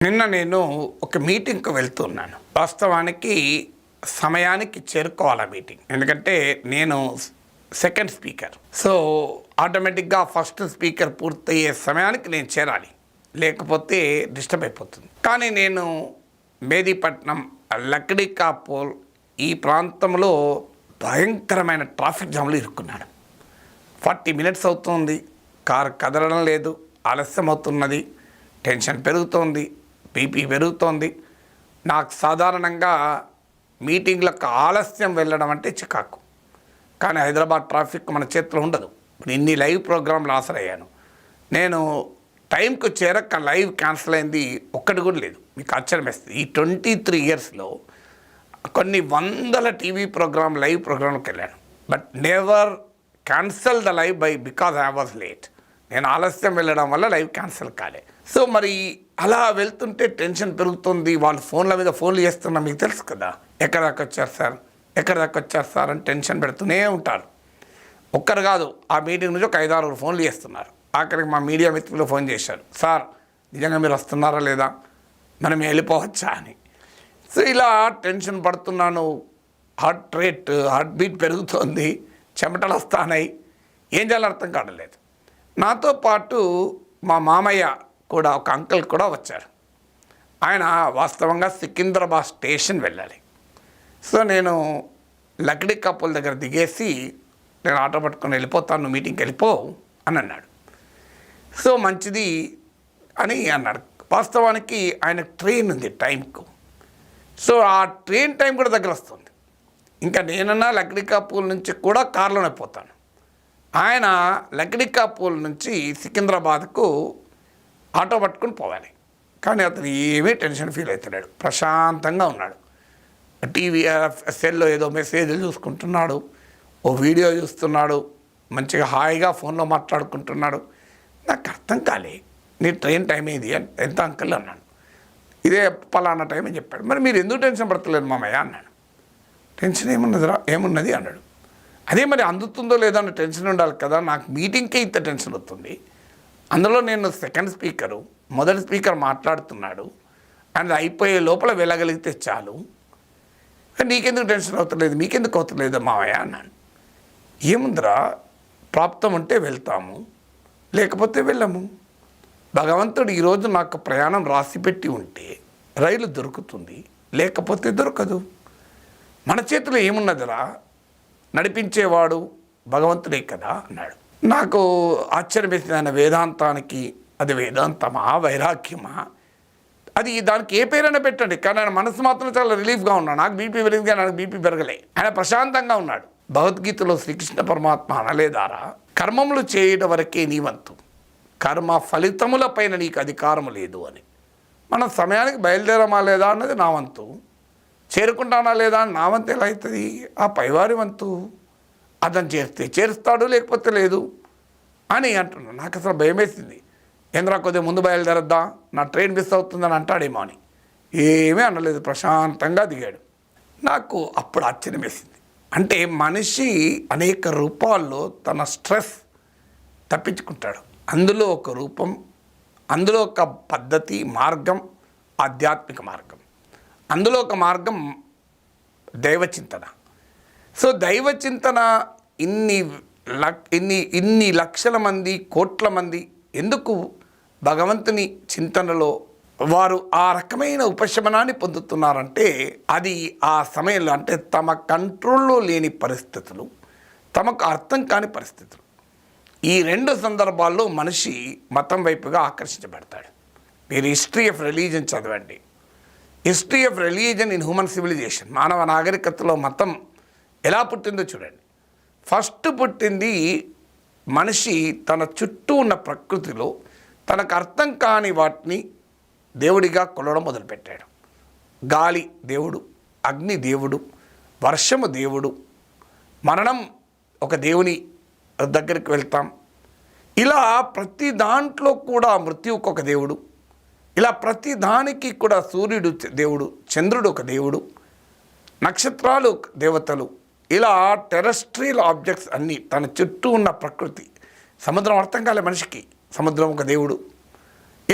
నిన్న నేను ఒక మీటింగ్కి వెళ్తున్నాను. వాస్తవానికి సమయానికి చేరుకోవాలి మీటింగ్, ఎందుకంటే నేను సెకండ్ స్పీకర్. సో ఆటోమేటిక్గా ఫస్ట్ స్పీకర్ పూర్తయ్యే సమయానికి నేను చేరాలి, లేకపోతే డిస్టర్బ్ అయిపోతుంది. కానీ నేను మేదీపట్నం, లక్డీకాపూల్ ఈ ప్రాంతంలో భయంకరమైన ట్రాఫిక్ జామ్లో ఇరుక్కున్నాను. 40 minutes అవుతుంది, కారు కదలడం లేదు, ఆలస్యం అవుతున్నది, టెన్షన్ పెరుగుతోంది, బీపీ పెరుగుతోంది. నాకు సాధారణంగా మీటింగ్లకు ఆలస్యం వెళ్ళడం అంటే చికాకు, కానీ హైదరాబాద్ ట్రాఫిక్ మన చేతిలో ఉండదు. ఇప్పుడు ఇన్ని లైవ్ ప్రోగ్రాంలు హాజరయ్యాను. నేను టైంకు చేరక లైవ్ క్యాన్సిల్ అయింది ఒక్కటి కూడా లేదు. మీకు ఆశ్చర్యం వేస్తుంది. ఈ 23 yearsలో కొన్ని వందల టీవీ ప్రోగ్రామ్, లైవ్ ప్రోగ్రాంలకు వెళ్ళాను, but never cancel the live because I was late. నేను ఆలస్యం వెళ్ళడం వల్ల లైవ్ క్యాన్సిల్ కాలే. సో మరి అలా వెళ్తుంటే టెన్షన్ పెరుగుతుంది. వాళ్ళు ఫోన్ల మీద ఫోన్లు చేస్తున్నా, మీకు తెలుసు కదా, ఎక్కడ దాకా వచ్చారు సార్, ఎక్కడ దాకా వచ్చారు సార్ అని టెన్షన్ పెడుతూనే ఉంటారు. ఒక్కరు కాదు, ఆ మీటింగ్ నుంచి ఒక 5-6 ఫోన్లు చేస్తున్నారు. ఆఖరికి మా మీడియా మిత్రులు ఫోన్ చేశారు, సార్ నిజంగా మీరు వస్తున్నారా లేదా, మనం వెళ్ళిపోవచ్చా అని. సో ఇలా టెన్షన్ పడుతున్నాను. హార్ట్ బీట్ పెరుగుతోంది, చెమటలు వస్తాయి, ఏం చేయాలో అర్థం కావట్లేదు. నాతో పాటు మా మామయ్య కూడా, ఒక అంకుల్ కూడా వచ్చారు. ఆయన వాస్తవంగా సికింద్రాబాద్ స్టేషన్ వెళ్ళాలి. సో నేను లక్డీకాపూల్ దగ్గర దిగేసి, నేను ఆటో పట్టుకొని వెళ్ళిపోతాను, నువ్వు మీటింగ్కి వెళ్ళిపో అని అన్నాడు. సో మంచిది అని అన్నాడు. వాస్తవానికి ఆయన ట్రైన్ ఉంది టైంకు. సో ఆ ట్రైన్ టైం కూడా దగ్గర వస్తుంది. ఇంకా నేనన్నా లక్డీకాపూల్ నుంచి కూడా కారులోనే పోతాను. ఆయన లక్డీకాపూల్ నుంచి సికింద్రాబాద్కు ఆటో పట్టుకుని పోవాలి. కానీ అతను ఏమీ టెన్షన్ ఫీల్ అవుతున్నాడు, ప్రశాంతంగా ఉన్నాడు. టీవీ సెల్లో ఏదో మెసేజ్లు చూసుకుంటున్నాడు, ఓ వీడియో చూస్తున్నాడు, మంచిగా హాయిగా ఫోన్లో మాట్లాడుకుంటున్నాడు. నాకు అర్థం కాలే, నీ ట్రైన్ టైం ఏది ఎంత అంకుల్ అన్నాను. ఇదే పలానా టైం అని చెప్పాడు. మరి మీరు ఎందుకు టెన్షన్ పడతలేదు మామయ్య అన్నాను. టెన్షన్ ఏమున్నది అన్నాడు. అదే మరి అందుతుందో లేదో అన్న టెన్షన్ ఉండాలి కదా, నాకు మీటింగ్కే ఇంత టెన్షన్ వస్తుంది. అందులో నేను సెకండ్ స్పీకరు, మొదటి స్పీకర్ మాట్లాడుతున్నాడు, అండ్ అయిపోయే లోపల వెళ్ళగలిగితే చాలు, నీకెందుకు టెన్షన్ అవుతలేదు, మీకెందుకు అవుతలేదు మావయ్య అన్నాను. ఏముందిరా, ప్రాప్తం ఉంటే వెళ్తాము, లేకపోతే వెళ్ళము. భగవంతుడు ఈరోజు నాకు ప్రయాణం రాసిపెట్టి ఉంటే రైలు దొరుకుతుంది, లేకపోతే దొరకదు. మన చేతిలో ఏమున్నదిరా, నడిపించేవాడు భగవంతుడే కదా అన్నాడు. నాకు ఆశ్చర్యం వేసింది. ఆయన వేదాంతానికి, అది వేదాంతమా వైరాగ్యమా, అది దానికి ఏ పేరైనా పెట్టండి, కానీ ఆయన మనసు మాత్రం చాలా రిలీఫ్గా ఉన్నాడు. నాకు బీపీ పెరిగింది, నాకు బీపీ పెరగలే, ఆయన ప్రశాంతంగా ఉన్నాడు. భగవద్గీతలో శ్రీకృష్ణ పరమాత్మ అనలేదారా, కర్మములు చేయడం వరకే నీ వంతు, కర్మ ఫలితములపైన నీకు అధికారము లేదు అని. మనం సమయానికి బయలుదేరమా లేదా అన్నది నా వంతు, చేరుకుంటానా లేదా అని నా వంతు ఎలా అవుతుంది, ఆ పైవారి వంతు. అతను చేస్తే చేరుస్తాడు, లేకపోతే లేదు అని అంటున్నాను. నాకు అసలు భయం వేసింది. ఏంద్రా కొద్దిగా ముందు బయలుదేరద్దా, నా ట్రైన్ మిస్ అవుతుందని అంటాడేమో అని. ఏమీ అనలేదు, ప్రశాంతంగా దిగాడు. నాకు అప్పుడు ఆశ్చర్యం వేసింది. అంటే మనిషి అనేక రూపాల్లో తన స్ట్రెస్ తప్పించుకుంటాడు. అందులో ఒక రూపం, అందులో ఒక పద్ధతి, మార్గం, ఆధ్యాత్మిక మార్గం. అందులో ఒక మార్గం దైవచింతన. సో దైవచింతన ఇన్ని లక్షల మంది, కోట్ల మంది ఎందుకు భగవంతుని చింతనలో వారు ఆ రకమైన ఉపశమనాన్ని పొందుతున్నారంటే, అది ఆ సమయంలో, అంటే తమ కంట్రోల్లో లేని పరిస్థితులు, తమకు అర్థం కాని పరిస్థితులు. ఈ 2 సందర్భాల్లో మనిషి మతం వైపుగా ఆకర్షించబడతాడు. మీరు హిస్టరీ ఆఫ్ రిలీజన్ చదవండి. History of religion in human civilization, మానవ నాగరికతలో మతం ఎలా పుట్టిందో చూడండి. ఫస్ట్ పుట్టింది మనిషి తన చుట్టూ ఉన్న ప్రకృతిలో తనకు అర్థం కాని వాటిని దేవుడిగా కొలవడం మొదలుపెట్టాడు. గాలి దేవుడు, అగ్ని దేవుడు, వర్షము దేవుడు, మరణం ఒక దేవుని దగ్గరికి వెళ్తాం. ఇలా ప్రతి దాంట్లో కూడా మృత్యువుకు ఒక దేవుడు. ఇలా ప్రతి దానికి కూడా సూర్యుడు దేవుడు, చంద్రుడు ఒక దేవుడు, నక్షత్రాలు దేవతలు, ఇలా టెరెస్ట్రియల్ ఆబ్జెక్ట్స్ అన్నీ, తన చుట్టూ ఉన్న ప్రకృతి. సముద్రం అర్థం కాలే మనిషికి, సముద్రం ఒక దేవుడు.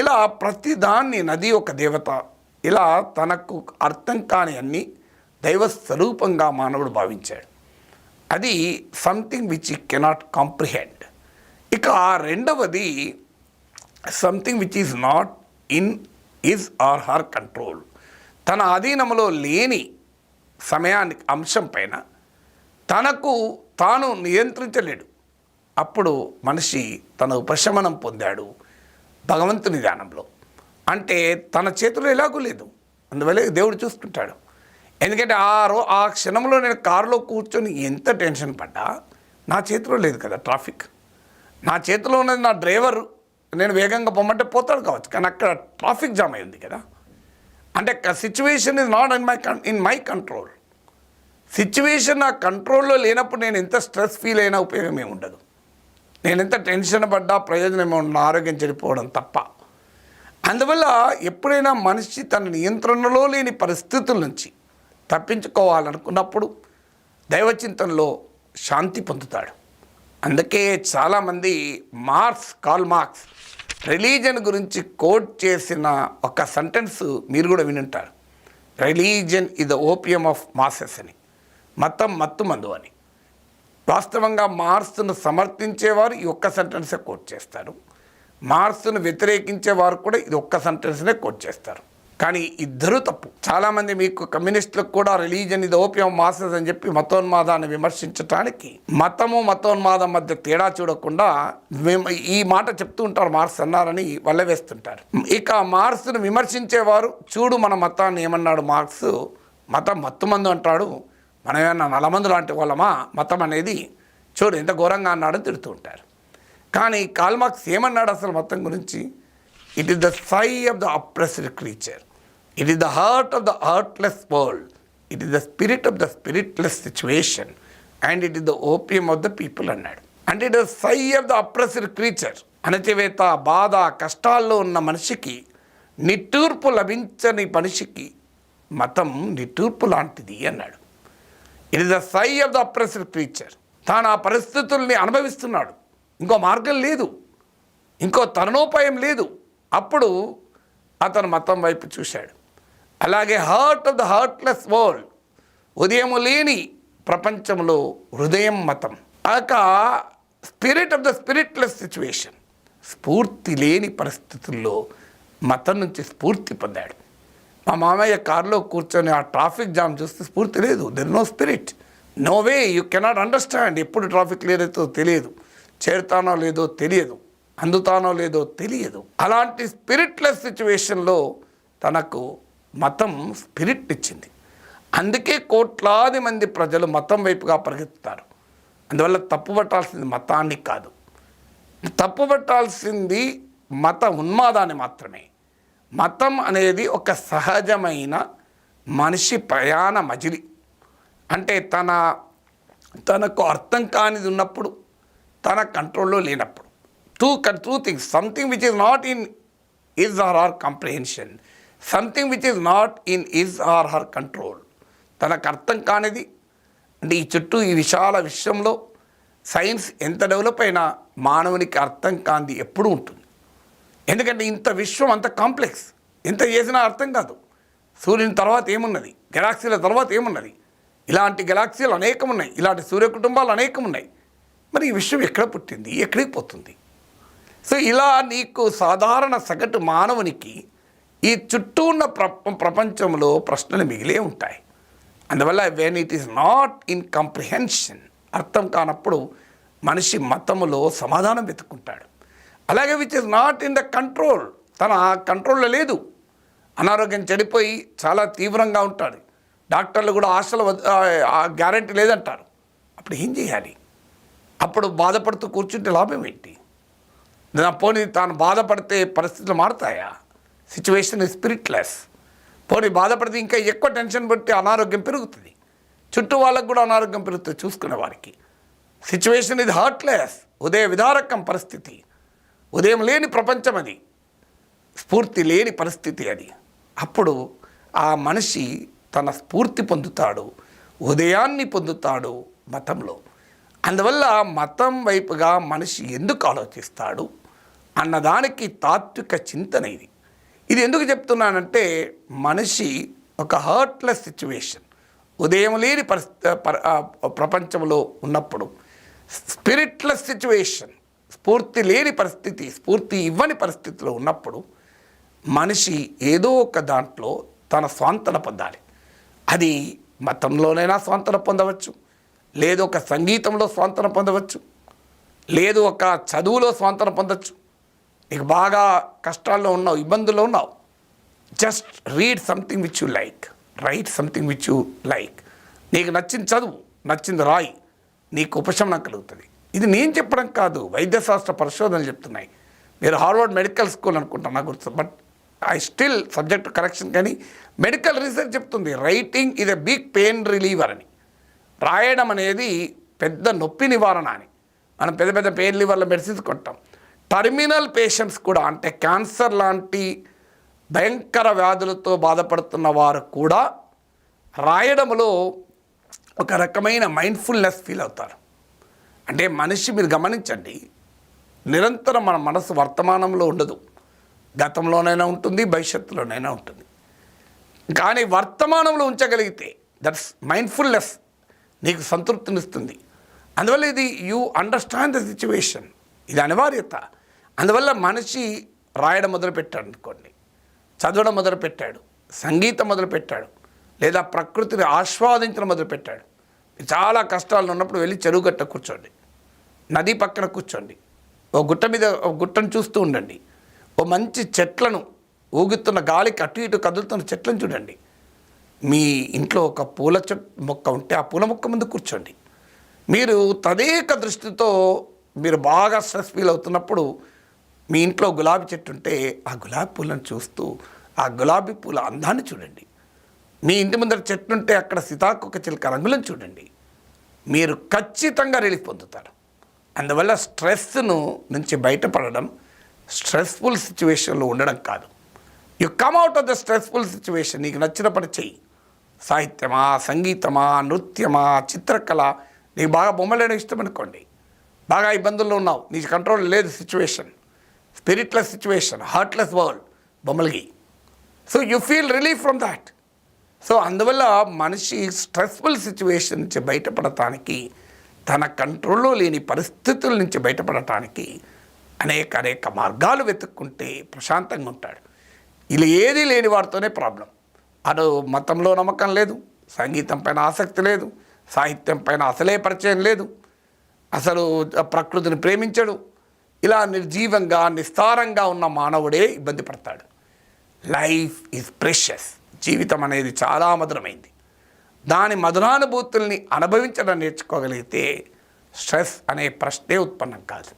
ఇలా ప్రతిదాన్ని నది ఒక దేవత, ఇలా తనకు అర్థం కాని అన్ని దైవ స్వరూపంగా మానవుడు భావించాడు. అది సంథింగ్ విచ్ ఈ కెనాట్ కాంప్రిహెండ్. ఇక రెండవది something which is not in his or her control. తన అధీనంలో లేని సమయానికి అంశం పైన తనకు తాను నియంత్రించలేడు. అప్పుడు మనిషి తన ఉపశమనం పొందాడు భగవంతుని ధ్యానంలో. అంటే తన చేతిలో ఎలాగూ లేదు, అందువల్ల దేవుడు చూస్తుంటాడు. ఎందుకంటే ఆ క్షణంలో నేను కారులో కూర్చొని ఎంత టెన్షన్ పడ్డా నా చేతిలో లేదు కదా ట్రాఫిక్. నా చేతిలో ఉన్నది నా డ్రైవర్, నేను వేగంగా పొమ్మంటే పోతాడు కావచ్చు, కానీ అక్కడ ట్రాఫిక్ జామ్ అయి ఉంది కదా. అంటే situation is not in my control. Situation నా కంట్రోల్లో లేనప్పుడు నేను ఎంత స్ట్రెస్ ఫీల్ అయినా ఉపయోగం ఏమి ఉండదు. నేను ఎంత టెన్షన్ పడ్డా ప్రయోజనం ఏమి ఉండదు, ఆరోగ్యం చెడిపోవడం తప్ప. అందువల్ల ఎప్పుడైనా మనిషి తన నియంత్రణలో లేని పరిస్థితుల నుంచి తప్పించుకోవాలనుకున్నప్పుడు దైవచింతనలో శాంతి పొందుతాడు. అందుకే చాలామంది కాల్ మార్క్స్ రిలీజన్ గురించి కోట్ చేసిన ఒక సెంటెన్స్ మీరు కూడా వినుంటారు. Religion is the opium of masses అని, మతం మత్తుమందు అని. వాస్తవంగా మార్క్స్ను సమర్థించేవారు ఈ ఒక్క సెంటెన్సే కోట్ చేస్తారు, మార్క్స్ను వ్యతిరేకించేవారు కూడా ఇది ఒక్క సెంటెన్స్నే కోట్ చేస్తారు. కానీ ఇద్దరూ తప్పు. చాలామంది మీకు కమ్యూనిస్టులకు కూడా రిలీజన్ ఇది ఓపియం మాసెస్ అని చెప్పి మతోన్మాదాన్ని విమర్శించడానికి మతోన్మాదం మధ్య తేడా చూడకుండా ఈ మాట చెప్తూ ఉంటారు, మార్క్స్ అన్నారని వల్లవేస్తుంటారు. ఇక మార్క్స్ను విమర్శించేవారు చూడు మన మతాన్ని ఏమన్నాడు మార్క్స్, మతం మత్తుమందు అంటాడు, మనం ఏమన్నా నలమందు లాంటి వాళ్ళమా, మతం అనేది చూడు ఎంత ఘోరంగా అన్నాడని తిడుతూ ఉంటారు. కానీ కాల్ మార్క్స్ ఏమన్నాడు అసలు మతం గురించి? It is the sigh of the oppressed creature, it is the heart of the heartless world, it is the spirit of the spiritless situation and it is the opium of the people అన్నాడు. అంటే it is sigh of the oppressed creature, అణచివేత బాధ కష్టాల్లో ఉన్న మనిషికి, నిట్టూర్పు లభించని మనిషికి మతం నిట్టూర్పు లాంటిది అన్నాడు. It is the sigh of the oppressed creature. తాను ఆ పరిస్థితుల్ని అనుభవిస్తున్నాడు, ఇంకో మార్గం లేదు, ఇంకో తరుణోపాయం లేదు. అప్పుడు అతను మతం వైపు చూశాడు. అలాగే heart of the heartless world, ఉదయము లేని ప్రపంచంలో హృదయం మతం. Spirit of the spiritless situation, స్ఫూర్తి లేని పరిస్థితుల్లో మతం నుంచి స్ఫూర్తి పొందాడు. మా మామయ్య కారులో కూర్చొని ఆ ట్రాఫిక్ జామ్ చూస్తే స్ఫూర్తి లేదు, there no spirit, no way, you cannot understand. ఎప్పుడు ట్రాఫిక్ లేదో తెలియదు, చేరుతానో లేదో తెలియదు, అందుతానో లేదో తెలియదు. అలాంటి స్పిరిట్లెస్ సిచ్యువేషన్లో తనకు మతం స్పిరిట్ ఇచ్చింది. అందుకే కోట్లాది మంది ప్రజలు మతం వైపుగా పరిగెత్తుతారు. అందువల్ల తప్పుపట్టాల్సింది మతాన్ని కాదు, తప్పుపట్టాల్సింది మత ఉన్మాదాన్ని మాత్రమే. మతం అనేది ఒక సహజమైన మనిషి ప్రయాణ మజిలి. అంటే తనకు అర్థం కానిది ఉన్నప్పుడు, తన కంట్రోల్లో లేనప్పుడు. Two things, something which is not in his or her comprehension, something which is not in his or her control. తనకు అర్థం కానిది అంటే ఈ చుట్టూ ఈ విశాల విశ్వంలో సైన్స్ ఎంత డెవలప్ అయినా మానవునికి అర్థం కానిది ఎప్పుడూ ఉంటుంది. ఎందుకంటే ఇంత విశ్వం అంత కాంప్లెక్స్, ఎంత చేసినా అర్థం కాదు. సూర్యుని తర్వాత ఏమున్నది, గెలాక్సీల తర్వాత ఏమున్నది, ఇలాంటి గెలాక్సీలు అనేకం ఉన్నాయి, ఇలాంటి సూర్య కుటుంబాలు అనేకం ఉన్నాయి. మరి ఈ విశ్వం ఎక్కడ పుట్టింది, ఎక్కడికి పోతుంది? సో ఇలా నీకు సాధారణ సగటు మానవునికి ఈ చుట్టూ ఉన్న ప్రపంచంలో ప్రశ్నలు మిగిలే ఉంటాయి. అందువల్ల when it is not in comprehension, అర్థం కానప్పుడు మనిషి మతములో సమాధానం వెతుక్కుంటాడు. అలాగే which is not in the control, తన కంట్రోల్లో లేదు, అనారోగ్యం చెడిపోయి చాలా తీవ్రంగా ఉంటాడు, డాక్టర్లు కూడా ఆశలు గ్యారంటీ లేదంటారు. అప్పుడు ఏం చేయాలి? అప్పుడు బాధపడుతూ కూర్చుంటే లాభం ఏంటి? పోనీ తాను బాధపడితే పరిస్థితులు మారుతాయా? Situation is spiritless. పోనీ బాధపడితే ఇంకా ఎక్కువ టెన్షన్ పెట్టి అనారోగ్యం పెరుగుతుంది, చుట్టూ వాళ్ళకు కూడా అనారోగ్యం పెరుగుతుంది చూసుకునే వారికి. సిచ్యువేషన్ ఇది హార్ట్లెస్, ఉదయ విదారకం పరిస్థితి, ఉదయం లేని ప్రపంచం అది, స్ఫూర్తి లేని పరిస్థితి అది. అప్పుడు ఆ మనిషి తన స్ఫూర్తి పొందుతాడు, ఉదయాన్ని పొందుతాడు మతంలో. అందువల్ల మతం వైపుగా మనిషి ఎందుకు ఆలోచిస్తాడు, అన్నదానికి తాత్విక చింతన ఇది. ఇది ఎందుకు చెప్తున్నానంటే మనిషి ఒక హర్ట్లెస్ సిచ్యువేషన్, ఉదయం లేని ప్రపంచంలో ఉన్నప్పుడు, స్పిరిట్లెస్ సిచ్యువేషన్, స్ఫూర్తి లేని పరిస్థితి, స్ఫూర్తి ఇవ్వని పరిస్థితిలో ఉన్నప్పుడు మనిషి ఏదో ఒక దాంట్లో తన స్వాంతన పొందాలి. అది మతంలోనైనా స్వాంతన పొందవచ్చు, లేదు ఒక సంగీతంలో స్వాంతన పొందవచ్చు, లేదు ఒక చదువులో స్వాంతన పొందవచ్చు. నీకు బాగా కష్టాల్లో ఉన్నావు, ఇబ్బందుల్లో ఉన్నావు, just read something which you like, write something which you like. నీకు నచ్చింది చదువు, నచ్చింది రాయి, నీకు ఉపశమనం కలుగుతుంది. ఇది నేను చెప్పడం కాదు, వైద్యశాస్త్ర పరిశోధనలు చెప్తున్నాయి. మీరు హార్వర్డ్ మెడికల్ స్కూల్ అనుకుంటాను నాకు గుర్తు, but I still subject correction. కానీ మెడికల్ రీసెర్చ్ చెప్తుంది రైటింగ్ ఇది ఎ బిగ్ పెయిన్ రిలీవర్ అని. రాయడం అనేది పెద్ద నొప్పి నివారణ అని. మనం పెద్ద పెద్ద పెయిన్ రిలీవర్ల మెడిసిన్స్ కొంటాం. టర్మినల్ పేషెంట్స్ కూడా, అంటే క్యాన్సర్ లాంటి భయంకర వ్యాధులతో బాధపడుతున్న వారు కూడా రాయడంలో ఒక రకమైన మైండ్ఫుల్నెస్ ఫీల్ అవుతారు. అంటే మనిషి, మీరు గమనించండి, నిరంతరం మన మనసు వర్తమానంలో ఉండదు, గతంలోనైనా ఉంటుంది, భవిష్యత్తులోనైనా ఉంటుంది. కానీ వర్తమానంలో ఉంచగలిగితే దట్స్ మైండ్ఫుల్నెస్, నీకు సంతృప్తినిస్తుంది. అందువల్ల ఇది యూ అండర్స్టాండ్ ద సిచ్యువేషన్, ఇది అనివార్యత. అందువల్ల మనిషి రాయడం మొదలుపెట్టాడు అనుకోండి, చదవడం మొదలుపెట్టాడు, సంగీతం మొదలుపెట్టాడు, లేదా ప్రకృతిని ఆస్వాదించడం మొదలుపెట్టాడు. చాలా కష్టాలు ఉన్నప్పుడు వెళ్ళి చెరువు గట్ట కూర్చోండి, నది పక్కన కూర్చోండి, ఓ గుట్ట మీద ఓ గుట్టను చూస్తూ ఉండండి, ఓ మంచి చెట్లను, ఊగుతున్న గాలికి అటు ఇటు కదులుతున్న చెట్లను చూడండి. మీ ఇంట్లో ఒక పూల మొక్క ఉంటే ఆ పూల మొక్క ముందు కూర్చోండి. మీరు తదేక దృష్టితో, మీరు బాగా స్ట్రెస్ ఫీల్ అవుతున్నప్పుడు మీ ఇంట్లో గులాబీ చెట్టు ఉంటే ఆ గులాబీ పూలను చూస్తూ ఆ గులాబీ పూల అందాన్ని చూడండి. మీ ఇంటి ముందర చెట్టు ఉంటే అక్కడ సీతాకోక చిలుక రంగులను చూడండి. మీరు ఖచ్చితంగా రిలీఫ్ పొందుతారు. అందువల్ల స్ట్రెస్ను నుంచి బయటపడడం స్ట్రెస్ఫుల్ సిచ్యువేషన్లో ఉండడం కాదు. You come out of the stressful situation. నీకు నచ్చిన పని చెయ్యి. సాహిత్యమా, సంగీతమా, నృత్యమా, చిత్రకళ. నీకు బాగా బొమ్మలేయడం ఇష్టం అనుకోండి, బాగా ఇబ్బందుల్లో ఉన్నావు, నీకు కంట్రోల్ లేదు situation, spiritless situation, heartless world, బొమ్మలు గీ. So you feel relief from that. So అందువల్ల మనిషి స్ట్రెస్ఫుల్ సిచ్యువేషన్ నుంచి బయటపడటానికి, తన కంట్రోల్లో లేని పరిస్థితుల నుంచి బయటపడటానికి అనేక మార్గాలు వెతుక్కుంటే ప్రశాంతంగా ఉంటాడు. ఇలా ఏదీ లేని వాడితోనే ప్రాబ్లం. అటు మతంలో నమ్మకం లేదు, సంగీతం పైన ఆసక్తి లేదు, సాహిత్యం పైన అసలే పరిచయం లేదు, అసలు ప్రకృతిని ప్రేమించడు. ఇలా నిర్జీవంగా, నిస్తారంగా ఉన్న మానవుడే ఇబ్బంది పడతాడు. Life is precious. జీవితం అనేది చాలా మధురమైంది. దాని మధురానుభూతుల్ని అనుభవించడం నేర్చుకోగలిగితే స్ట్రెస్ అనే ప్రశ్నే ఉత్పన్నం కాదు.